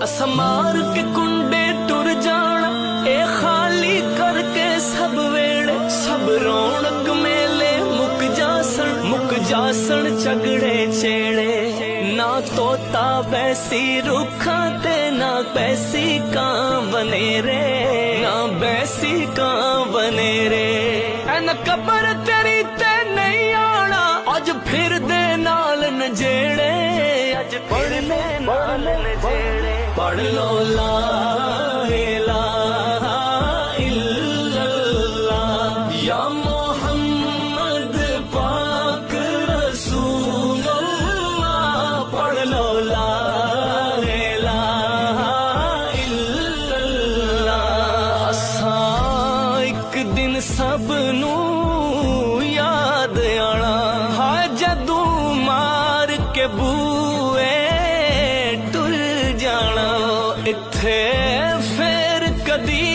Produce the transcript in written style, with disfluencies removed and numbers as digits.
असमार के कुंडे टुर जाना ए खाली करके सब वेड़े सब रौनक मेले मुक जासन झगड़े छेड़े ना तोता बैसी रुखा ते ना बैसी कां बने रे ना बैसी कां बने रे एन कबर तेरी ते नहीं आना अज फिर दे नाल नजेड़े अज पढ़ने नाल नजेड़े पढ़ लो ला इलाहा इल्लल्लाह या मोहम्मद पाक रसूलुल्लाह पढ़ लो ला इलाहा इल्लल्लाह असां एक दिन सब नू याद आना हाय जदू मार के बूए टुर जाना इत्थे फिर कदी